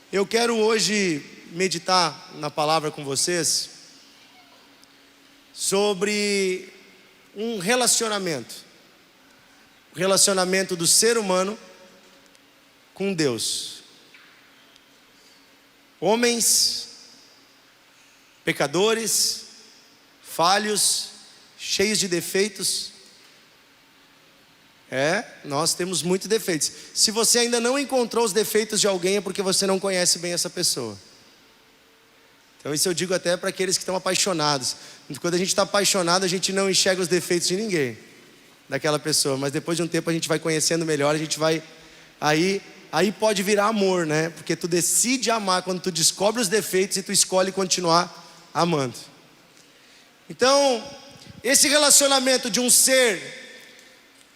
Eu quero hoje meditar na palavra com vocês sobre um relacionamento. O relacionamento do ser humano com Deus. Homens, pecadores, falhos, cheios de defeitos. Nós temos muitos defeitos. Se você ainda não encontrou os defeitos de alguém, é porque você não conhece bem essa pessoa. Então isso eu digo até para aqueles que estão apaixonados. Quando a gente está apaixonado, a gente não enxerga os defeitos de ninguém, daquela pessoa. Mas depois de um tempo a gente vai conhecendo melhor, a gente vai... Aí pode virar amor, né? Porque tu decide amar quando tu descobre os defeitos e tu escolhe continuar amando. Então, esse relacionamento de um ser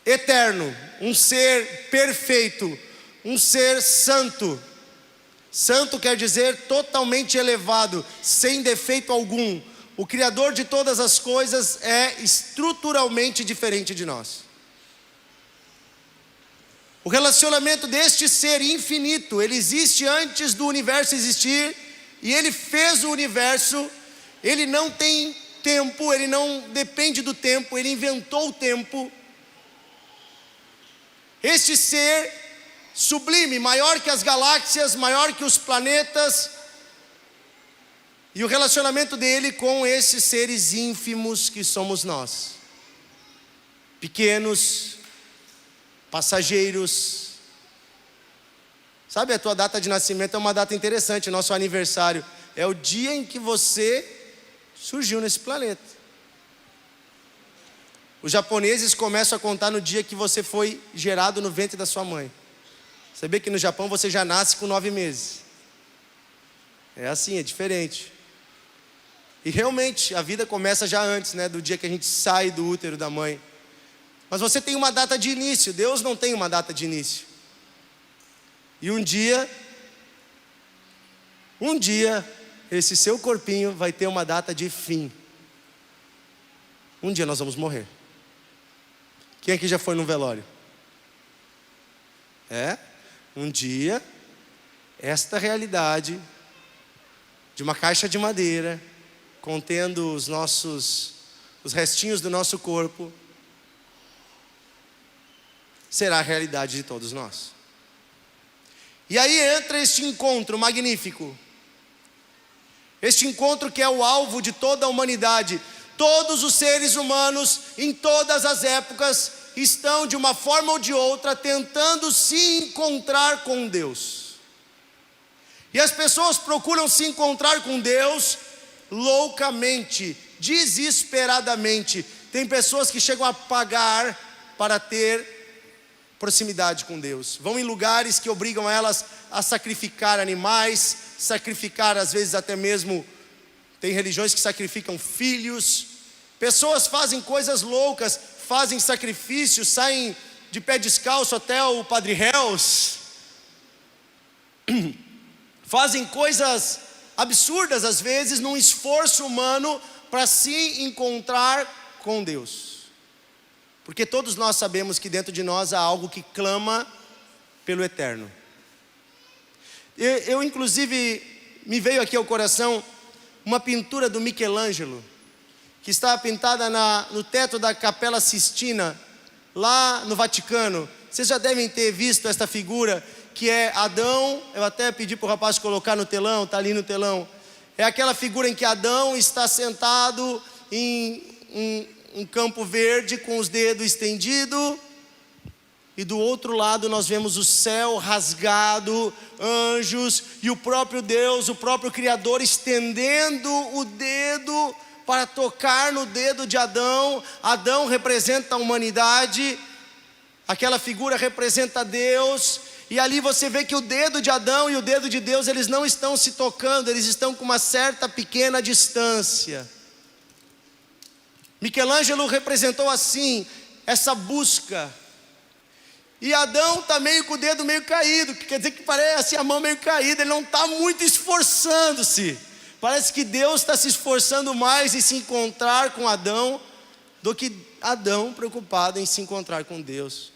eterno, um ser perfeito, um ser santo. Santo quer dizer totalmente elevado, sem defeito algum. O Criador de todas as coisas é estruturalmente diferente de nós. O relacionamento deste ser infinito, ele existe antes do universo existir, e ele fez o universo. Ele não tem tempo, ele não depende do tempo, ele inventou o tempo. Este ser sublime, maior que as galáxias, maior que os planetas, e o relacionamento dele com esses seres ínfimos que somos nós, pequenos, passageiros. Sabe, a tua data de nascimento é uma data interessante, nosso aniversário é o dia em que você surgiu nesse planeta. Os japoneses começam a contar no dia que você foi gerado no ventre da sua mãe. Sabia que no Japão você já nasce com 9 meses. É assim, é diferente. E realmente a vida começa já antes, né, do dia que a gente sai do útero da mãe. Mas você tem uma data de início, Deus não tem uma data de início. E um dia, esse seu corpinho vai ter uma data de fim. Um dia nós vamos morrer. Quem aqui já foi num velório? Um dia, esta realidade de uma caixa de madeira, contendo os restinhos do nosso corpo, será a realidade de todos nós. E aí entra este encontro magnífico. Este encontro que é o alvo de toda a humanidade. Todos os seres humanos, em todas as épocas, estão de uma forma ou de outra tentando se encontrar com Deus. E as pessoas procuram se encontrar com Deus loucamente, desesperadamente. Tem pessoas que chegam a pagar para ter proximidade com Deus. Vão em lugares que obrigam elas a sacrificar animais, sacrificar às vezes até mesmo, tem religiões que sacrificam filhos. Pessoas fazem coisas loucas, fazem sacrifícios, saem de pé descalço até o Padre Hells. Fazem coisas absurdas às vezes, num esforço humano para se encontrar com Deus. Porque todos nós sabemos que dentro de nós há algo que clama pelo eterno. Eu inclusive, me veio aqui ao coração uma pintura do Michelangelo, que está pintada no teto da Capela Sistina, lá no Vaticano. Vocês já devem ter visto esta figura, que é Adão. Eu até pedi para o rapaz colocar no telão, está ali no telão. É aquela figura em que Adão está sentado em um campo verde, com os dedos estendidos, e do outro lado nós vemos o céu rasgado, anjos, e o próprio Deus, o próprio Criador, estendendo o dedo para tocar no dedo de Adão. Adão representa a humanidade, aquela figura representa Deus, e ali você vê que o dedo de Adão e o dedo de Deus, eles não estão se tocando, eles estão com uma certa pequena distância. Michelangelo representou assim, essa busca. E Adão está meio com o dedo meio caído, que quer dizer que parece a mão meio caída, ele não está muito esforçando-se. Parece que Deus está se esforçando mais em se encontrar com Adão do que Adão preocupado em se encontrar com Deus.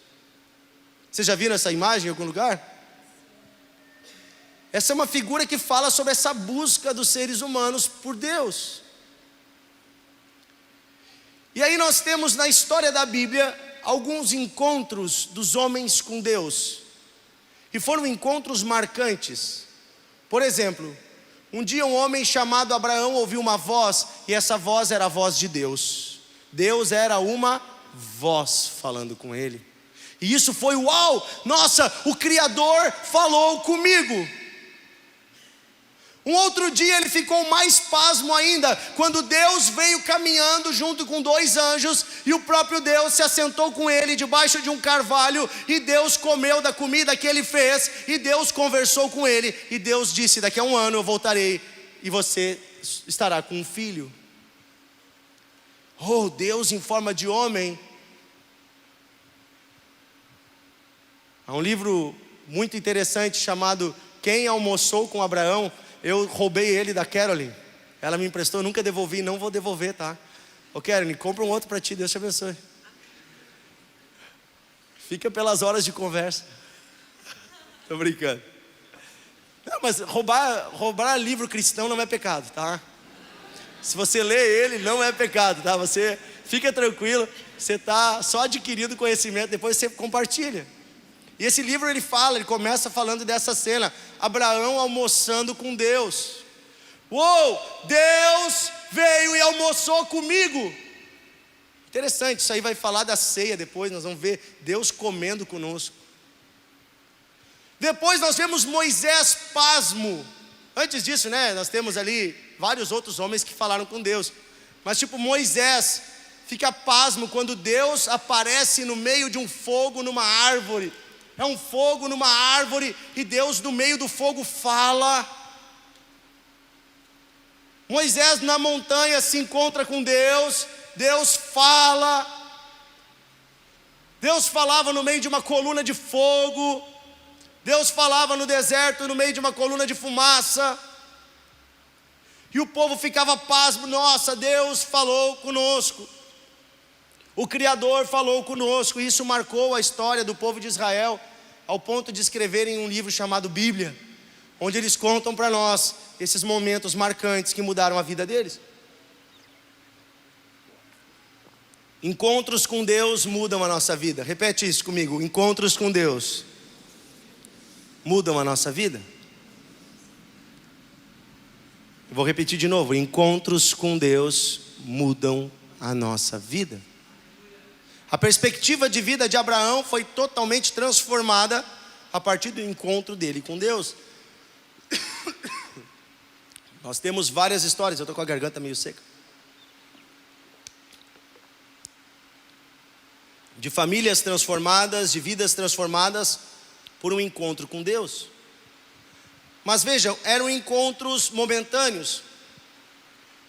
Vocês já viram essa imagem em algum lugar? Essa é uma figura que fala sobre essa busca dos seres humanos por Deus. E aí nós temos na história da Bíblia alguns encontros dos homens com Deus, e foram encontros marcantes. Por exemplo, um dia um homem chamado Abraão ouviu uma voz, e essa voz era a voz de Deus. Deus era uma voz falando com ele. E isso foi uau! Nossa, o Criador falou comigo. Um outro dia ele ficou mais pasmo ainda, quando Deus veio caminhando junto com 2 anjos, e o próprio Deus se assentou com ele debaixo de um carvalho, e Deus comeu da comida que ele fez, e Deus conversou com ele, e Deus disse: daqui a 1 ano eu voltarei, e você estará com um filho. Oh, Deus em forma de homem. Há um livro muito interessante chamado Quem Almoçou com Abraão. Eu roubei ele da Carolyn, ela me emprestou, eu nunca devolvi, não vou devolver, tá? Ô Carolyn, compra um outro para ti, Deus te abençoe. Fica pelas horas de conversa. Tô brincando. Não, mas roubar livro cristão não é pecado, tá? Se você lê ele, não é pecado, tá? Você fica tranquilo, você está só adquirindo conhecimento, depois você compartilha. E esse livro ele começa falando dessa cena, Abraão almoçando com Deus. Uou, Deus veio e almoçou comigo. Interessante, isso aí vai falar da ceia depois, nós vamos ver Deus comendo conosco. Depois nós vemos Moisés pasmo. Antes disso, né, nós temos ali vários outros homens que falaram com Deus. Mas tipo, Moisés fica pasmo quando Deus aparece no meio de um fogo numa árvore. É um fogo numa árvore e Deus no meio do fogo fala. Moisés na montanha se encontra com Deus, Deus fala. Deus falava no meio de uma coluna de fogo. Deus falava no deserto no meio de uma coluna de fumaça. E o povo ficava pasmo, nossa, Deus falou conosco. O Criador falou conosco, e isso marcou a história do povo de Israel, ao ponto de escreverem um livro chamado Bíblia, onde eles contam para nós esses momentos marcantes que mudaram a vida deles. Encontros com Deus mudam a nossa vida. Repete isso comigo, encontros com Deus mudam a nossa vida. Vou repetir de novo, encontros com Deus mudam a nossa vida. A perspectiva de vida de Abraão foi totalmente transformada a partir do encontro dele com Deus. Nós temos várias histórias, eu estou com a garganta meio seca, de famílias transformadas, de vidas transformadas por um encontro com Deus. Mas vejam, eram encontros momentâneos.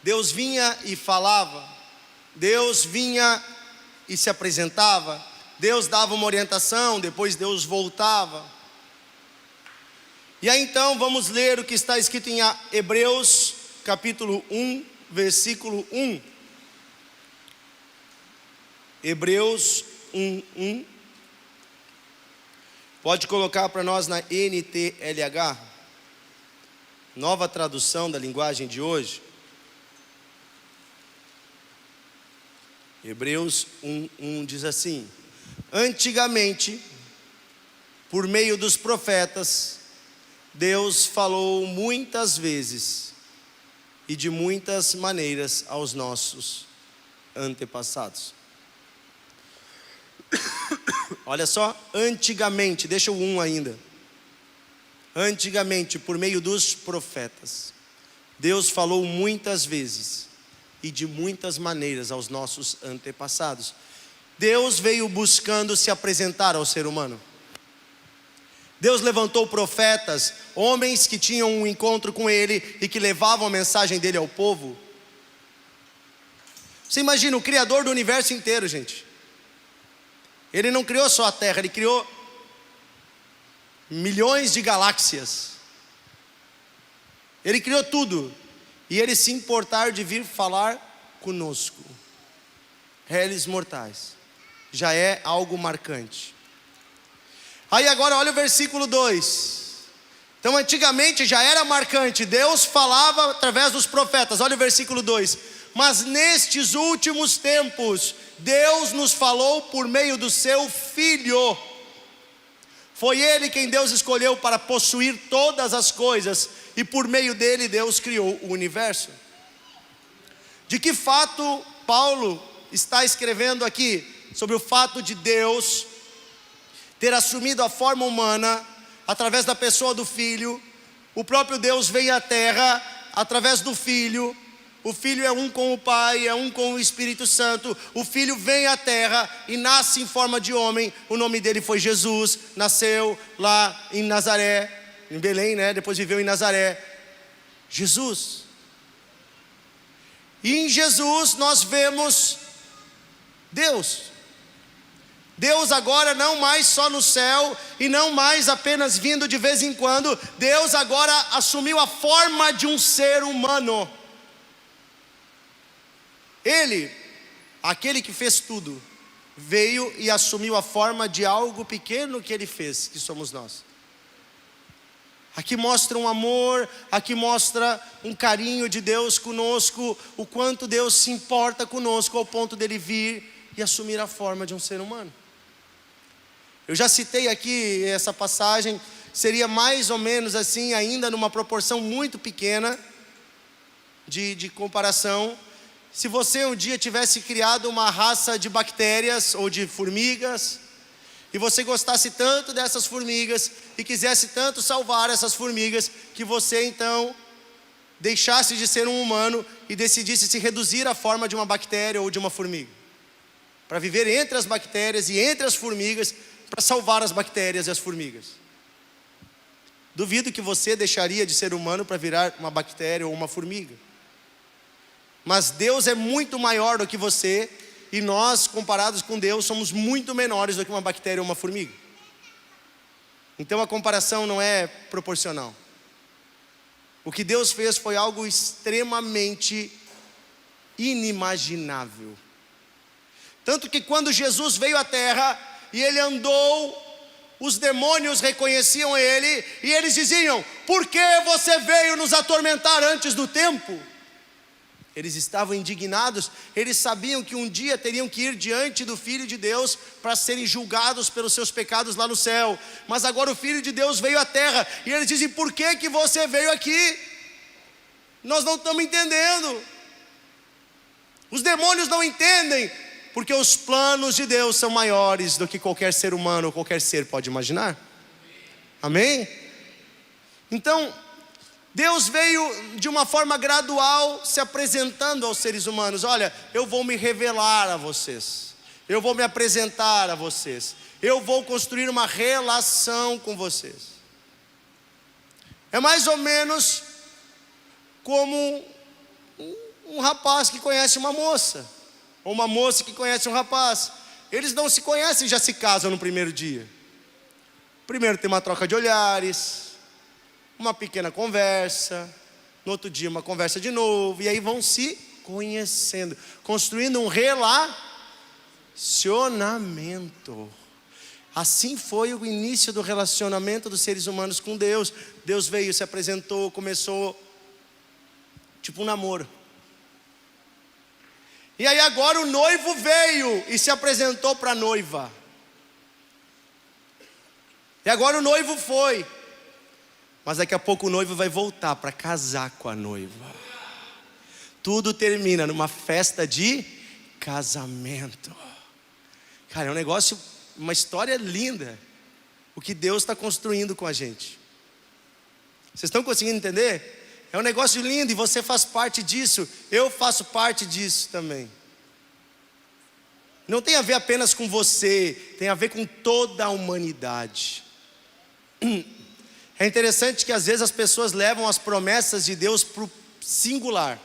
Deus vinha e falava, Deus vinha e se apresentava, Deus dava uma orientação, depois Deus voltava. E aí então vamos ler o que está escrito em Hebreus capítulo 1, versículo 1. Hebreus 1, 1. Pode colocar para nós na NTLH, nova tradução da linguagem de hoje. Hebreus 1:1 diz assim: antigamente, por meio dos profetas, Deus falou muitas vezes e de muitas maneiras aos nossos antepassados. Olha só, antigamente, deixa o 1 ainda. Antigamente, por meio dos profetas, Deus falou muitas vezes e de muitas maneiras aos nossos antepassados. Deus veio buscando se apresentar ao ser humano. Deus levantou profetas, homens que tinham um encontro com Ele e que levavam a mensagem dele ao povo. Você imagina o Criador do universo inteiro, gente. Ele não criou só a Terra, Ele criou milhões de galáxias. Ele criou tudo. E Ele se importar de vir falar conosco, réis mortais, já é algo marcante. Aí agora olha o versículo 2. Então antigamente já era marcante, Deus falava através dos profetas. Olha o versículo 2: mas nestes últimos tempos, Deus nos falou por meio do seu Filho. Foi Ele quem Deus escolheu para possuir todas as coisas, e por meio dele Deus criou o universo. De que fato Paulo está escrevendo aqui? Sobre o fato de Deus ter assumido a forma humana através da pessoa do Filho. O próprio Deus veio à terra através do Filho. O Filho é um com o Pai, é um com o Espírito Santo. O Filho vem à terra e nasce em forma de homem. O nome dele foi Jesus. Nasceu lá em Nazaré, em Belém, né? Depois viveu em Nazaré. Jesus. E em Jesus nós vemos Deus. Deus agora não mais só no céu, e não mais apenas vindo de vez em quando. Deus agora assumiu a forma de um ser humano. Ele, aquele que fez tudo, veio e assumiu a forma de algo pequeno que Ele fez, que somos nós. Aqui mostra um amor, aqui mostra um carinho de Deus conosco, o quanto Deus se importa conosco ao ponto dele vir e assumir a forma de um ser humano. Eu já citei aqui essa passagem, seria mais ou menos assim, ainda numa proporção muito pequena de comparação. Se você um dia tivesse criado uma raça de bactérias ou de formigas, e você gostasse tanto dessas formigas, e quisesse tanto salvar essas formigas, que você então deixasse de ser um humano e decidisse se reduzir à forma de uma bactéria ou de uma formiga, para viver entre as bactérias e entre as formigas, para salvar as bactérias e as formigas. Duvido que você deixaria de ser humano para virar uma bactéria ou uma formiga. Mas Deus é muito maior do que você, e nós, comparados com Deus, somos muito menores do que uma bactéria ou uma formiga. Então a comparação não é proporcional. O que Deus fez foi algo extremamente inimaginável. Tanto que quando Jesus veio à terra e Ele andou, os demônios reconheciam Ele, e eles diziam: por que você veio nos atormentar antes do tempo? Eles estavam indignados, eles sabiam que um dia teriam que ir diante do Filho de Deus para serem julgados pelos seus pecados lá no céu. Mas agora o Filho de Deus veio à terra, e eles dizem: por que você veio aqui? Nós não estamos entendendo. Os demônios não entendem, porque os planos de Deus são maiores do que qualquer ser humano ou qualquer ser pode imaginar. Amém? Então, Deus veio de uma forma gradual se apresentando aos seres humanos. Olha, eu vou me revelar a vocês, eu vou me apresentar a vocês, eu vou construir uma relação com vocês. É mais ou menos como um rapaz que conhece uma moça, ou uma moça que conhece um rapaz. Eles não se conhecem e já se casam no primeiro dia. Primeiro tem uma troca de olhares, uma pequena conversa, no outro dia uma conversa de novo, e aí vão se conhecendo, construindo um relacionamento. Assim foi o início do relacionamento dos seres humanos com Deus. Deus veio, se apresentou, começou tipo um namoro. E aí agora o noivo veio e se apresentou para a noiva. E agora o noivo foi. Mas daqui a pouco o noivo vai voltar para casar com a noiva. Tudo termina numa festa de casamento. Cara, é um negócio, uma história linda, o que Deus está construindo com a gente. Vocês estão conseguindo entender? É um negócio lindo, e você faz parte disso. Eu faço parte disso também. Não tem a ver apenas com você, tem a ver com toda a humanidade. É interessante que às vezes as pessoas levam as promessas de Deus para o singular.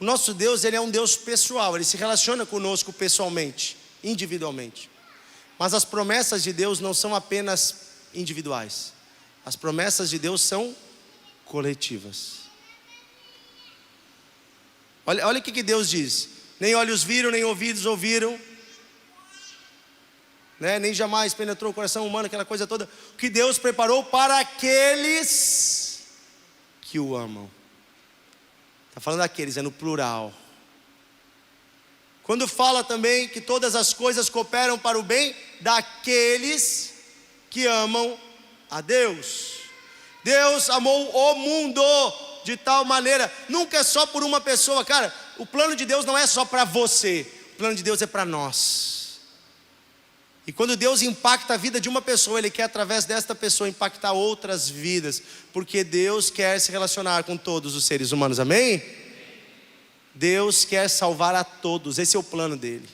O nosso Deus, Ele é um Deus pessoal, Ele se relaciona conosco pessoalmente, individualmente. Mas as promessas de Deus não são apenas individuais. As promessas de Deus são coletivas. Olha o que Deus diz: nem olhos viram, nem ouvidos ouviram, né? Nem jamais penetrou o coração humano, aquela coisa toda. O que Deus preparou para aqueles que o amam. Está falando daqueles, é no plural. Quando fala também que todas as coisas cooperam para o bem daqueles que amam a Deus. Deus amou o mundo de tal maneira, nunca é só por uma pessoa, cara. O plano de Deus não é só para você, o plano de Deus é para nós. E quando Deus impacta a vida de uma pessoa, Ele quer através desta pessoa impactar outras vidas, porque Deus quer se relacionar com todos os seres humanos, amém? Deus quer salvar a todos, esse é o plano dele.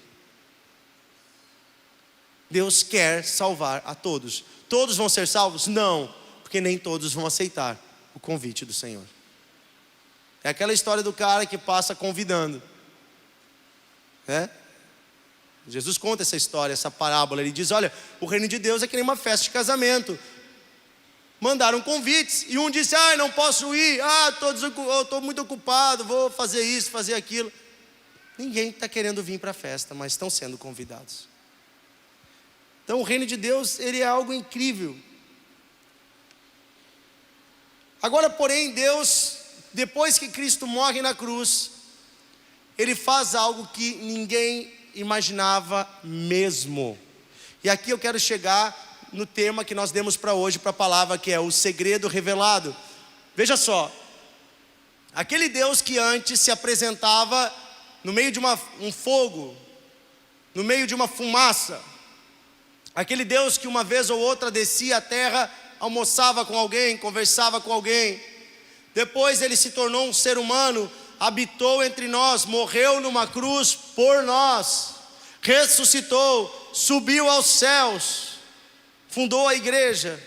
Deus quer salvar a todos. Todos vão ser salvos? Não, porque nem todos vão aceitar o convite do Senhor. É aquela história do cara que passa convidando, né? Jesus conta essa história, essa parábola. Ele diz, olha, o reino de Deus é que nem uma festa de casamento. Mandaram convites, e um disse, não posso ir, estou muito ocupado, vou fazer isso, fazer aquilo. Ninguém está querendo vir para a festa, mas estão sendo convidados. Então o reino de Deus, ele é algo incrível. Agora, porém, Deus, depois que Cristo morre na cruz, Ele faz algo que ninguém imaginava mesmo. E aqui eu quero chegar no tema que nós demos para hoje, para a palavra, que é o segredo revelado. Veja só, aquele Deus que antes se apresentava no meio de um fogo, no meio de uma fumaça, aquele Deus que uma vez ou outra descia à terra, almoçava com alguém, conversava com alguém, depois Ele se tornou um ser humano, habitou entre nós, morreu numa cruz por nós, ressuscitou, subiu aos céus, fundou a igreja.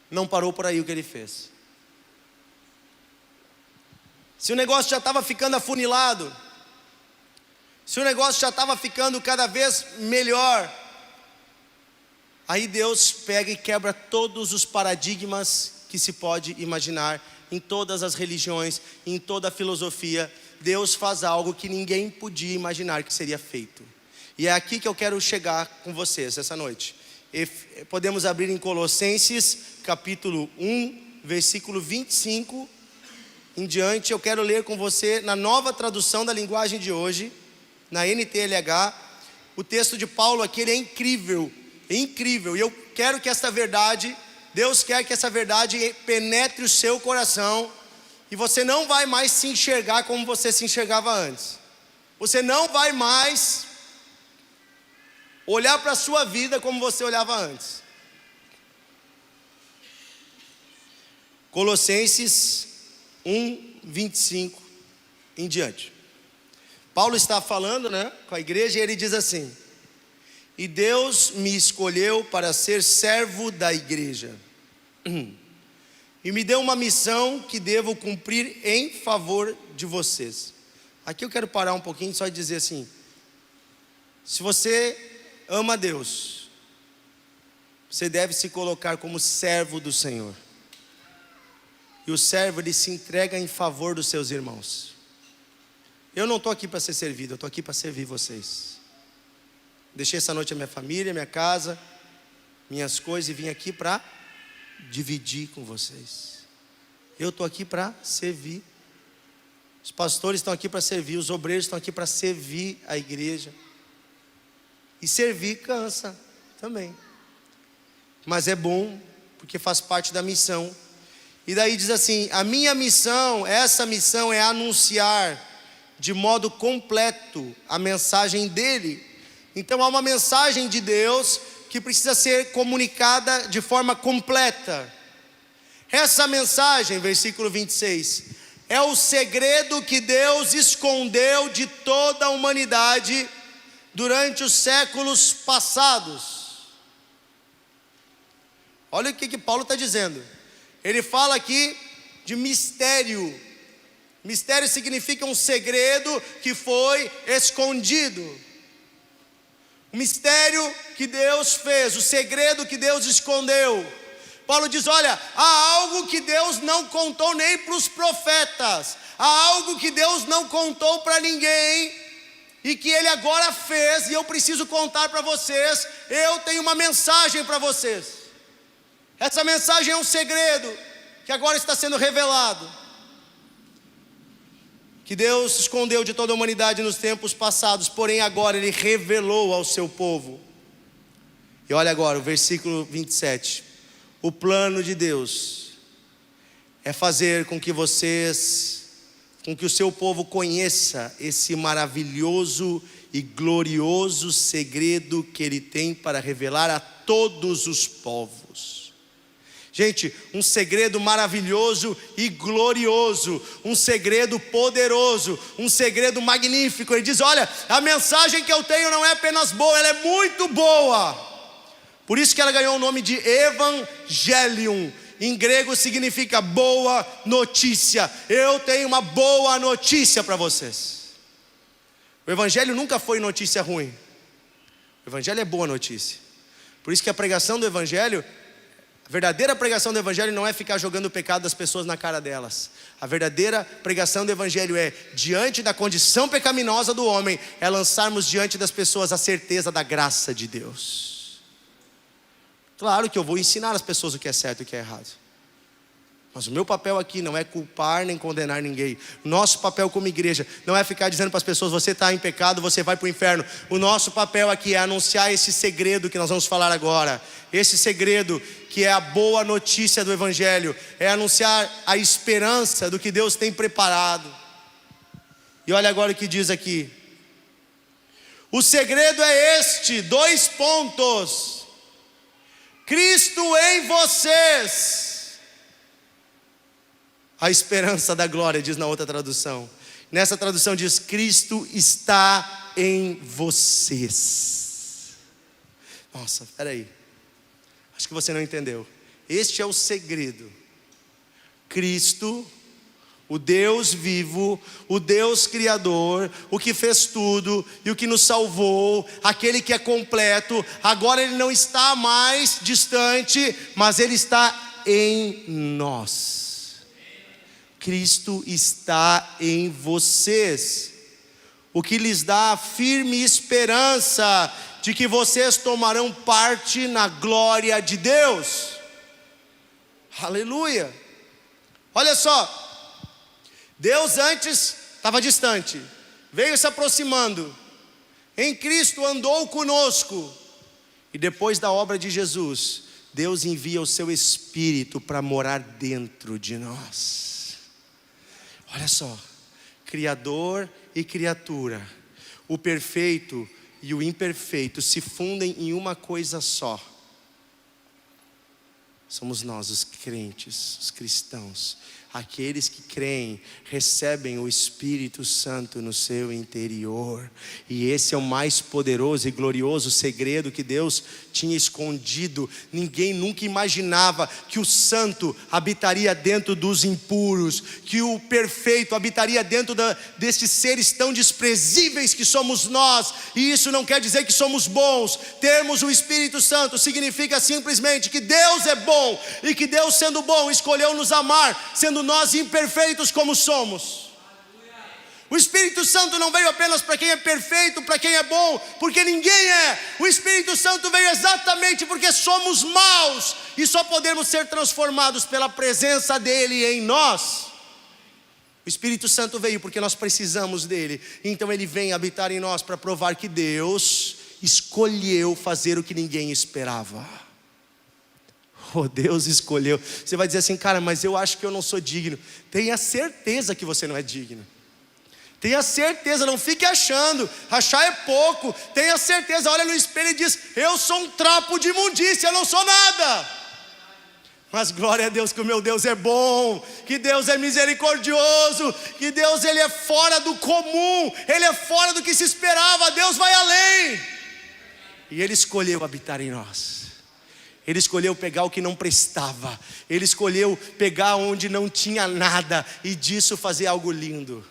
Não parou por aí o que Ele fez. Se o negócio já estava ficando afunilado, se o negócio já estava ficando cada vez melhor, aí Deus pega e quebra todos os paradigmas que se pode imaginar, em todas as religiões, em toda a filosofia. Deus faz algo que ninguém podia imaginar que seria feito. E é aqui que eu quero chegar com vocês essa noite. Podemos abrir em Colossenses capítulo 1, versículo 25 em diante. Eu quero ler com você na nova tradução da linguagem de hoje, na NTLH. O texto de Paulo aqui, ele é incrível, e eu quero que essa verdade, Deus quer que essa verdade penetre o seu coração, e você não vai mais se enxergar como você se enxergava antes. Você não vai mais olhar para a sua vida como você olhava antes. Colossenses 1, 25 em diante. Paulo está falando, com a igreja, e ele diz assim: e Deus me escolheu para ser servo da igreja, e me deu uma missão que devo cumprir em favor de vocês. Aqui eu quero parar um pouquinho só e dizer assim: se você ama a Deus, você deve se colocar como servo do Senhor. E o servo, ele se entrega em favor dos seus irmãos. Eu não estou aqui para ser servido, eu estou aqui para servir vocês. Deixei essa noite a minha família, minha casa, minhas coisas, e vim aqui para dividir com vocês. Eu estou aqui para servir. Os pastores estão aqui para servir, os obreiros estão aqui para servir a igreja. E servir cansa também, mas é bom, porque faz parte da missão. E daí diz assim: a minha missão, essa missão é anunciar de modo completo a mensagem dele. Então há uma mensagem de Deus que precisa ser comunicada de forma completa. Essa mensagem, versículo 26, é o segredo que Deus escondeu de toda a humanidade durante os séculos passados. Olha o que Paulo está dizendo. Ele fala aqui de mistério. Mistério significa um segredo que foi escondido. O mistério que Deus fez, o segredo que Deus escondeu. Paulo diz: olha, há algo que Deus não contou nem para os profetas, há algo que Deus não contou para ninguém, e que Ele agora fez, e eu preciso contar para vocês. Eu tenho uma mensagem para vocês. Essa mensagem é um segredo que agora está sendo revelado, que Deus escondeu de toda a humanidade nos tempos passados, porém agora Ele revelou ao seu povo. E olha agora o versículo 27. O plano de Deus é fazer com que o seu povo conheça esse maravilhoso e glorioso segredo que Ele tem para revelar a todos os povos. Gente, um segredo maravilhoso e glorioso, um segredo poderoso, um segredo magnífico. Ele diz: olha, a mensagem que eu tenho não é apenas boa, ela é muito boa. Por isso que ela ganhou o nome de Evangelium. Em grego significa boa notícia. Eu tenho uma boa notícia para vocês. O Evangelho nunca foi notícia ruim. O Evangelho é boa notícia. Por isso que a pregação do Evangelho, a verdadeira pregação do Evangelho não é ficar jogando o pecado das pessoas na cara delas. A verdadeira pregação do Evangelho é, diante da condição pecaminosa do homem, é lançarmos diante das pessoas a certeza da graça de Deus. Claro que eu vou ensinar as pessoas o que é certo e o que é errado, mas o meu papel aqui não é culpar nem condenar ninguém. Nosso papel como igreja não é ficar dizendo para as pessoas: você está em pecado, você vai para o inferno. O nosso papel aqui é anunciar esse segredo que nós vamos falar agora. Esse segredo que é a boa notícia do Evangelho, é anunciar a esperança do que Deus tem preparado. E olha agora o que diz aqui. O segredo é este, 2 pontos. Cristo em vocês, a esperança da glória, diz na outra tradução. Nessa tradução diz: Cristo está em vocês. Nossa, peraí, acho que você não entendeu. Este é o segredo. Cristo, o Deus vivo, o Deus criador, o que fez tudo e o que nos salvou, aquele que é completo, agora Ele não está mais distante, mas Ele está em nós. Cristo está em vocês, o que lhes dá a firme esperança de que vocês tomarão parte na glória de Deus. Aleluia. Olha só, Deus antes estava distante, veio se aproximando, em Cristo andou conosco, e depois da obra de Jesus, Deus envia o seu Espírito para morar dentro de nós. Olha só, Criador e criatura, o perfeito e o imperfeito se fundem em uma coisa só. Somos nós, os crentes, os cristãos. Aqueles que creem, recebem o Espírito Santo no seu interior. E esse é o mais poderoso e glorioso segredo que Deus tinha escondido. Ninguém nunca imaginava que o santo habitaria dentro dos impuros, que o perfeito habitaria dentro desses seres tão desprezíveis que somos nós. E isso não quer dizer que somos bons. Termos o Espírito Santo significa simplesmente que Deus é bom, e que Deus, sendo bom, escolheu nos amar, sendo nós imperfeitos como somos. O Espírito Santo não veio apenas para quem é perfeito, para quem é bom, porque ninguém é. O Espírito Santo veio exatamente porque somos maus e só podemos ser transformados pela presença dele em nós. O Espírito Santo veio porque nós precisamos dele, então ele vem habitar em nós para provar que Deus escolheu fazer o que ninguém esperava. Oh, Deus escolheu. Você vai dizer assim: cara, mas eu acho que eu não sou digno. Tenha certeza que você não é digno. Tenha certeza, não fique achando. Achar é pouco. Tenha certeza, olha no espelho e diz: eu sou um trapo de imundícia, eu não sou nada. Mas glória a Deus que o meu Deus é bom, que Deus é misericordioso, que Deus, Ele é fora do comum, Ele é fora do que se esperava. Deus vai além. E Ele escolheu habitar em nós. Ele escolheu pegar o que não prestava. Ele escolheu pegar onde não tinha nada e disso fazer algo lindo.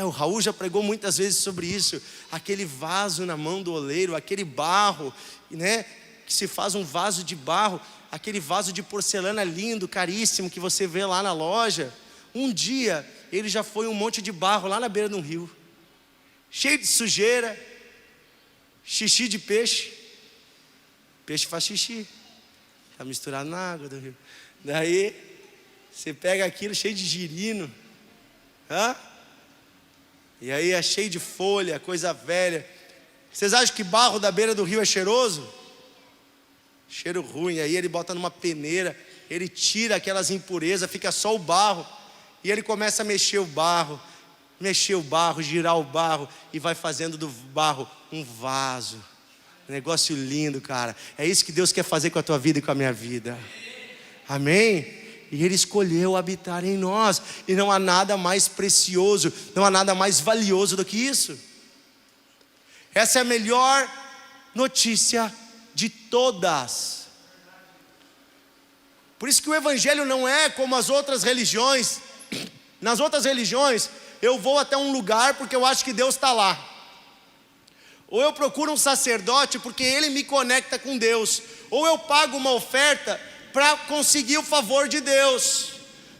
O Raul já pregou muitas vezes sobre isso. Aquele vaso na mão do oleiro, aquele barro, né, que se faz um vaso de barro, aquele vaso de porcelana lindo, caríssimo, que você vê lá na loja. Um dia ele já foi um monte de barro lá na beira de um rio. cheio de sujeira, xixi de peixe. Peixe faz xixi, está misturado na água do rio. Daí, você pega aquilo cheio de girino, e aí é cheio de folha, coisa velha. Vocês acham que barro da beira do rio é cheiroso? Cheiro ruim. Aí ele bota numa peneira, ele tira aquelas impurezas, fica só o barro, e ele começa a mexer o barro, girar o barro, e vai fazendo do barro um vaso. Negócio lindo, cara. É isso que Deus quer fazer com a tua vida e com a minha vida. Amém? E Ele escolheu habitar em nós. E não há nada mais precioso, não há nada mais valioso do que isso. Essa é a melhor notícia de todas. Por isso que o Evangelho não é como as outras religiões. Nas outras religiões, eu vou até um lugar porque eu acho que Deus está lá. Ou eu procuro um sacerdote porque ele me conecta com Deus. Ou eu pago uma oferta para conseguir o favor de Deus.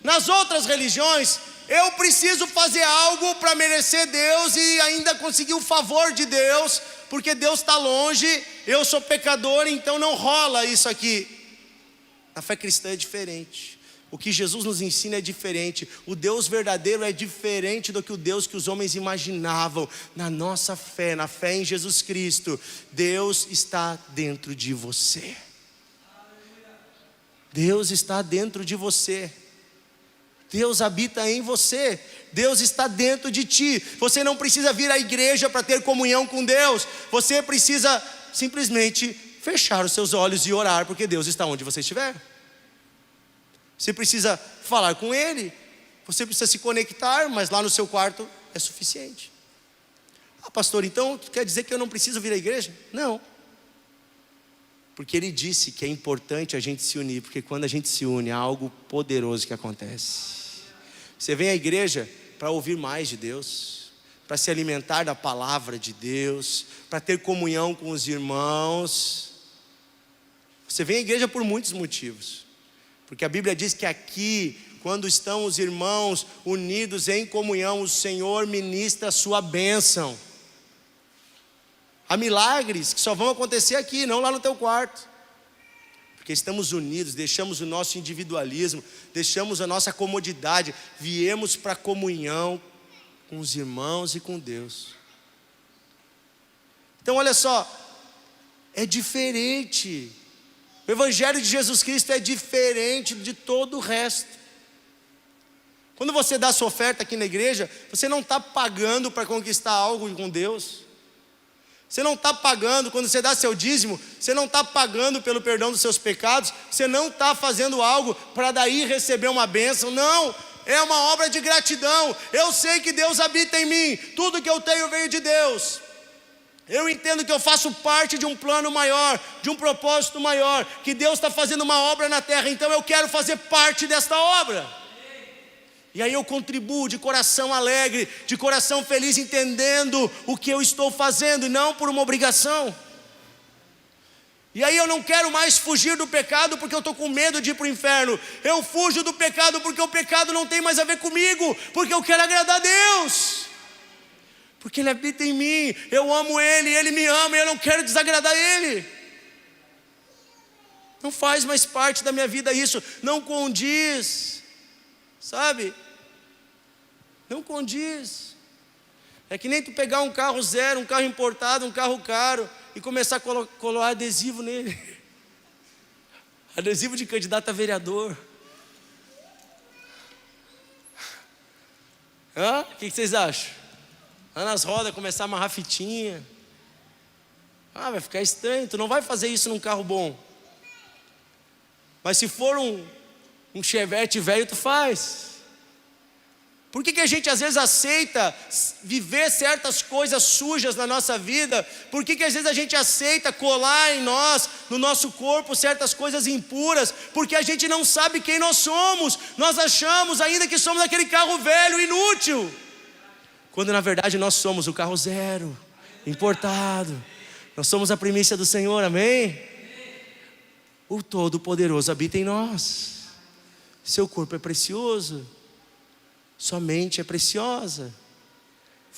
Nas outras religiões, eu preciso fazer algo para merecer Deus e ainda conseguir o favor de Deus, porque Deus está longe, eu sou pecador, então não rola isso aqui. A fé cristã é diferente. O que Jesus nos ensina é diferente. O Deus verdadeiro é diferente do que o Deus que os homens imaginavam. Na nossa fé, na fé em Jesus Cristo, Deus está dentro de você. Deus está dentro de você. Deus habita em você. Deus está dentro de ti. Você não precisa vir à igreja para ter comunhão com Deus. Você precisa simplesmente fechar os seus olhos e orar, porque Deus está onde você estiver. Você precisa falar com Ele, você precisa se conectar, mas lá no seu quarto é suficiente. Ah, pastor, então quer dizer que eu não preciso vir à igreja? Não. Porque Ele disse que é importante a gente se unir, porque quando a gente se une há algo poderoso que acontece. Você vem à igreja para ouvir mais de Deus, para se alimentar da palavra de Deus, para ter comunhão com os irmãos. Você vem à igreja por muitos motivos. Porque a Bíblia diz que aqui, quando estão os irmãos unidos em comunhão, o Senhor ministra a sua bênção. Há milagres que só vão acontecer aqui, não lá no teu quarto. Porque estamos unidos, deixamos o nosso individualismo, deixamos a nossa comodidade, viemos para a comunhão com os irmãos e com Deus. Então olha só, é diferente. O Evangelho de Jesus Cristo é diferente de todo o resto. Quando você dá sua oferta aqui na igreja, você não está pagando para conquistar algo com Deus. Você não está pagando, quando você dá seu dízimo, você não está pagando pelo perdão dos seus pecados. Você não está fazendo algo para daí receber uma bênção. Não, é uma obra de gratidão. Eu sei que Deus habita em mim. Tudo que eu tenho veio de Deus. Eu entendo que eu faço parte de um plano maior, de um propósito maior, que Deus está fazendo uma obra na terra, então eu quero fazer parte desta obra. E aí eu contribuo de coração alegre, de coração feliz, entendendo o que eu estou fazendo e não por uma obrigação. E aí eu não quero mais fugir do pecado porque eu estou com medo de ir para o inferno. Eu fujo do pecado porque o pecado não tem mais a ver comigo, porque eu quero agradar a Deus. Porque Ele habita em mim, eu amo Ele, Ele me ama e eu não quero desagradar Ele. Não faz mais parte da minha vida isso, não condiz, sabe? Não condiz. É que nem tu pegar um carro zero, um carro importado, um carro caro e começar a colar adesivo nele. Adesivo de candidato a vereador. O que vocês acham? Lá nas rodas, começar a amarrar fitinha. Vai ficar estranho, tu não vai fazer isso num carro bom. Mas se for um Chevette velho, tu faz. Por que a gente às vezes aceita viver certas coisas sujas na nossa vida? Por que às vezes a gente aceita colar em nós, no nosso corpo, certas coisas impuras? Porque a gente não sabe quem nós somos. Nós achamos ainda que somos aquele carro velho, inútil. Quando na verdade nós somos o carro zero, importado. Nós somos a primícia do Senhor, amém? O Todo-Poderoso habita em nós. Seu corpo é precioso. Sua mente é preciosa.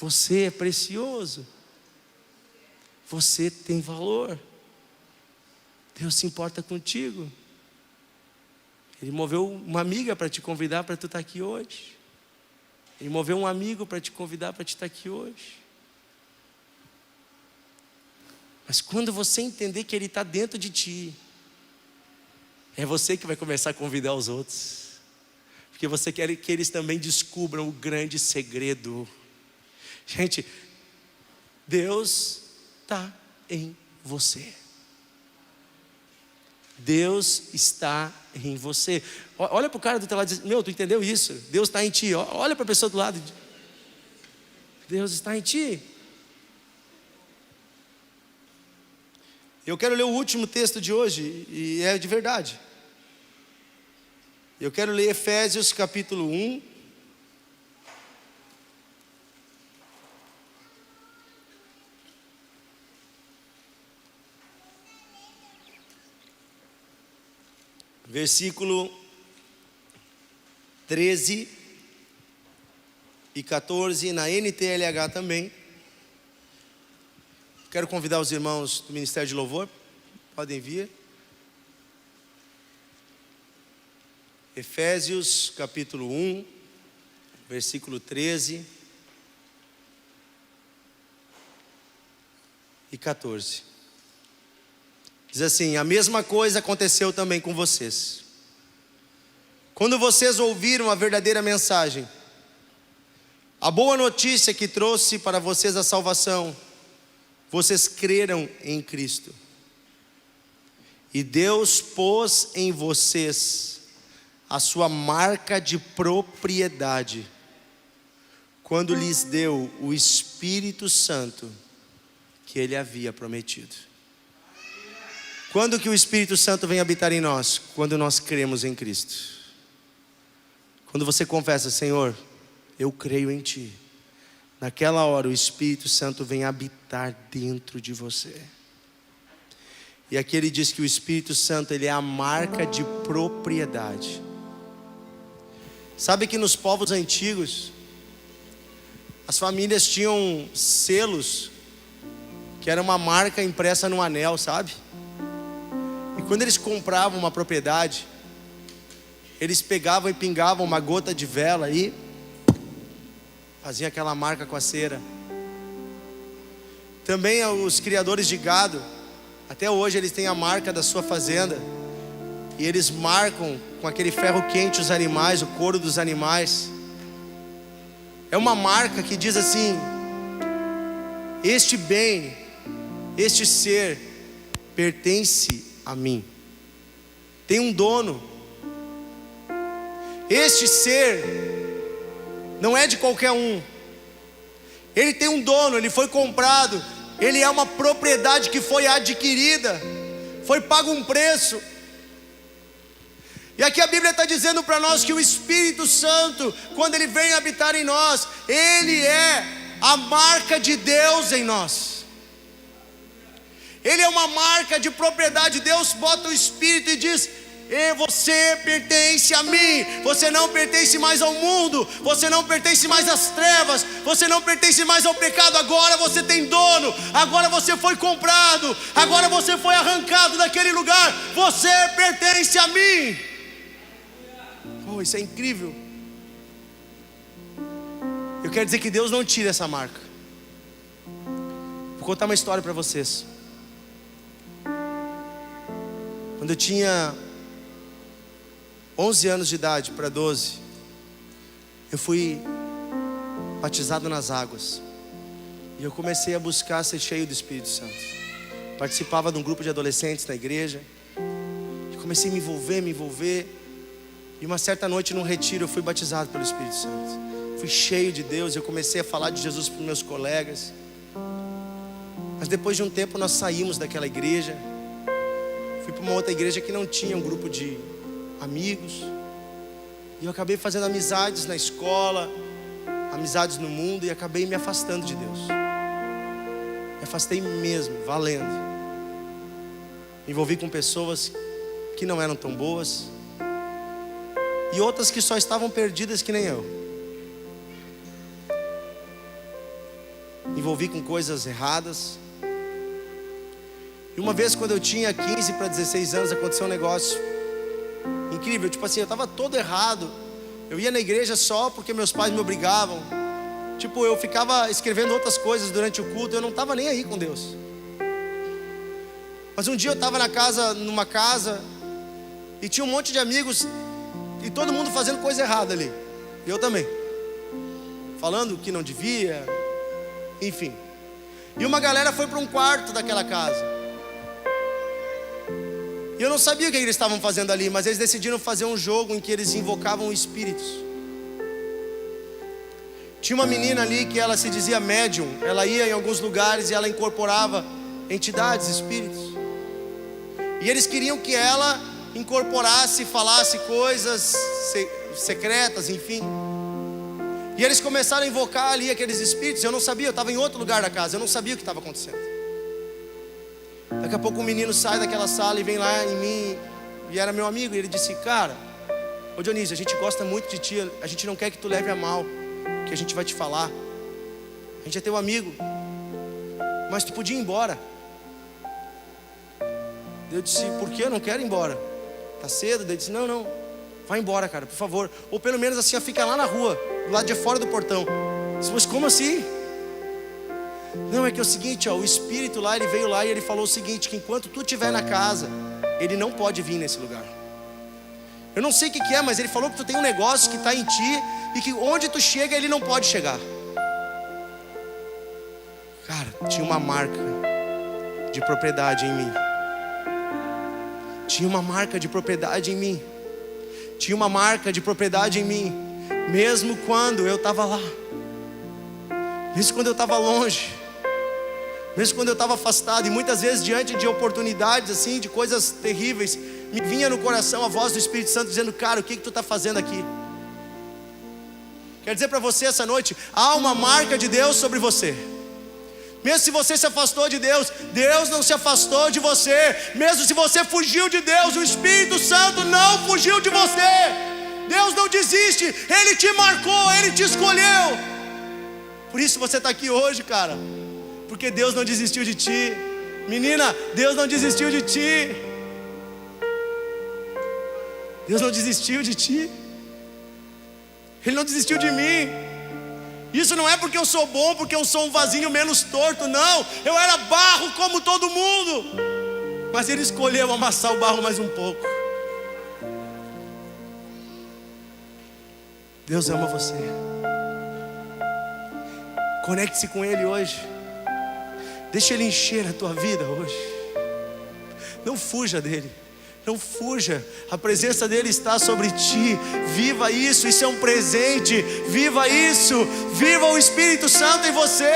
Você é precioso. Você tem valor. Deus se importa contigo. Ele moveu uma amiga para te convidar para tu estar aqui hoje. Ele moveu um amigo para te convidar para te estar aqui hoje. Mas quando você entender que Ele está dentro de ti, é você que vai começar a convidar os outros. Porque você quer que eles também descubram o grande segredo. Gente, Deus está em você. Deus está em você. Olha para o cara do teu lado e diz: meu, tu entendeu isso? Deus está em ti. Olha para a pessoa do lado. Deus está em ti. Eu quero ler o último texto de hoje, e é de verdade. Eu quero ler Efésios capítulo 1. Versículo 13 e 14, na NTLH também. Quero convidar os irmãos do Ministério de Louvor, podem vir. Efésios capítulo 1, versículo 13 e 14. Diz assim: a mesma coisa aconteceu também com vocês. Quando vocês ouviram a verdadeira mensagem, a boa notícia que trouxe para vocês a salvação, vocês creram em Cristo. E Deus pôs em vocês a sua marca de propriedade, quando lhes deu o Espírito Santo que Ele havia prometido. Quando que o Espírito Santo vem habitar em nós? Quando nós cremos em Cristo. Quando você confessa: Senhor, eu creio em Ti. Naquela hora o Espírito Santo vem habitar dentro de você. E aqui ele diz que o Espírito Santo, ele é a marca de propriedade. Sabe que nos povos antigos, as famílias tinham selos, que era uma marca impressa no anel, sabe? E quando eles compravam uma propriedade, eles pegavam e pingavam uma gota de vela e faziam aquela marca com a cera. Também os criadores de gado, até hoje eles têm a marca da sua fazenda, e eles marcam com aquele ferro quente os animais, o couro dos animais. É uma marca que diz assim: este bem, este ser pertence a mim, tem um dono. Este ser não é de qualquer um, ele tem um dono, ele foi comprado, ele é uma propriedade que foi adquirida, foi pago um preço. E aqui a Bíblia está dizendo para nós que o Espírito Santo, quando ele vem habitar em nós, ele é a marca de Deus em nós. Ele é uma marca de propriedade. Deus bota o Espírito e diz: e você pertence a mim. Você não pertence mais ao mundo, você não pertence mais às trevas, você não pertence mais ao pecado. Agora você tem dono, agora você foi comprado, agora você foi arrancado daquele lugar. Você pertence a mim. Oh, isso é incrível. Eu quero dizer que Deus não tira essa marca. Vou contar uma história para vocês. Quando eu tinha 11 anos de idade para 12, eu fui batizado nas águas. E eu comecei a buscar ser cheio do Espírito Santo. Participava de um grupo de adolescentes na igreja. E comecei a me envolver. E uma certa noite num retiro eu fui batizado pelo Espírito Santo. Fui cheio de Deus, eu comecei a falar de Jesus para os meus colegas. Mas depois de um tempo nós saímos daquela igreja. Fui para uma outra igreja que não tinha um grupo de amigos. E eu acabei fazendo amizades na escola, amizades no mundo, e acabei me afastando de Deus. Me afastei mesmo, valendo. Me envolvi com pessoas que não eram tão boas, e outras que só estavam perdidas que nem eu. envolvi com coisas erradas. E uma vez, quando eu tinha 15 para 16 anos, aconteceu um negócio incrível. Tipo assim, eu estava todo errado. Eu ia na igreja só porque meus pais me obrigavam. Tipo, eu ficava escrevendo outras coisas durante o culto. Eu não estava nem aí com Deus. Mas um dia eu estava numa casa, e tinha um monte de amigos, e todo mundo fazendo coisa errada ali. E eu também, falando que não devia, enfim. E uma galera foi para um quarto daquela casa. E eu não sabia o que eles estavam fazendo ali, mas eles decidiram fazer um jogo em que eles invocavam espíritos. Tinha uma menina ali que ela se dizia médium. Ela ia em alguns lugares e ela incorporava entidades, espíritos. E eles queriam que ela incorporasse, falasse coisas secretas, enfim. E eles começaram a invocar ali aqueles espíritos. Eu não sabia, eu estava em outro lugar da casa, eu não sabia o que estava acontecendo. Daqui a pouco o menino sai daquela sala e vem lá em mim, e era meu amigo, e ele disse: cara, ô Dionísio, a gente gosta muito de ti, a gente não quer que tu leve a mal o que a gente vai te falar. A gente é teu amigo, mas tu podia ir embora. Eu disse: por que? Eu não quero ir embora, tá cedo. Ele disse: não, vai embora, cara, por favor. Ou pelo menos assim, fica lá na rua, do lado de fora do portão. Eu disse: mas como assim? Não, é que é o seguinte, ó, o espírito lá, ele veio lá e ele falou o seguinte, que enquanto tu estiver na casa, ele não pode vir nesse lugar. Eu não sei o que é, mas ele falou que tu tem um negócio que está em ti, e que onde tu chega, ele não pode chegar. Cara, tinha uma marca de propriedade em mim. Tinha uma marca de propriedade em mim. Tinha uma marca de propriedade em mim. Mesmo quando eu estava lá. Mesmo quando eu estava longe. Mesmo quando eu estava afastado. E muitas vezes diante de oportunidades assim, de coisas terríveis, me vinha no coração a voz do Espírito Santo dizendo: cara, o que tu está fazendo aqui? Quero dizer para você essa noite, há uma marca de Deus sobre você. Mesmo se você se afastou de Deus, Deus não se afastou de você. Mesmo se você fugiu de Deus, o Espírito Santo não fugiu de você. Deus não desiste, Ele te marcou, Ele te escolheu. Por isso você está aqui hoje, cara, porque Deus não desistiu de ti. Menina, Deus não desistiu de ti. Deus não desistiu de ti. Ele não desistiu de mim. Isso não é porque eu sou bom, porque eu sou um vasinho menos torto, não. Eu era barro como todo mundo, mas Ele escolheu amassar o barro mais um pouco. Deus ama você. Conecte-se com Ele hoje. Deixa Ele encher a tua vida hoje. Não fuja dEle. Não fuja, a presença dEle está sobre ti. Viva isso, isso é um presente. Viva isso, viva o Espírito Santo em você.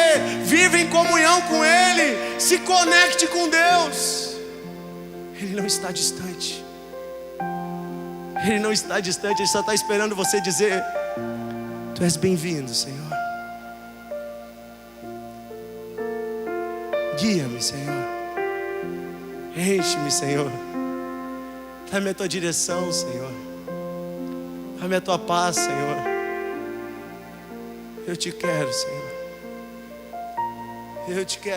Viva em comunhão com Ele. Se conecte com Deus. Ele não está distante. Ele não está distante, Ele só está esperando você dizer: tu és bem-vindo, Senhor. Guia-me, Senhor. Enche-me, Senhor. Dá-me a tua direção, Senhor. Dá-me a tua paz, Senhor. Eu te quero, Senhor. Eu te quero.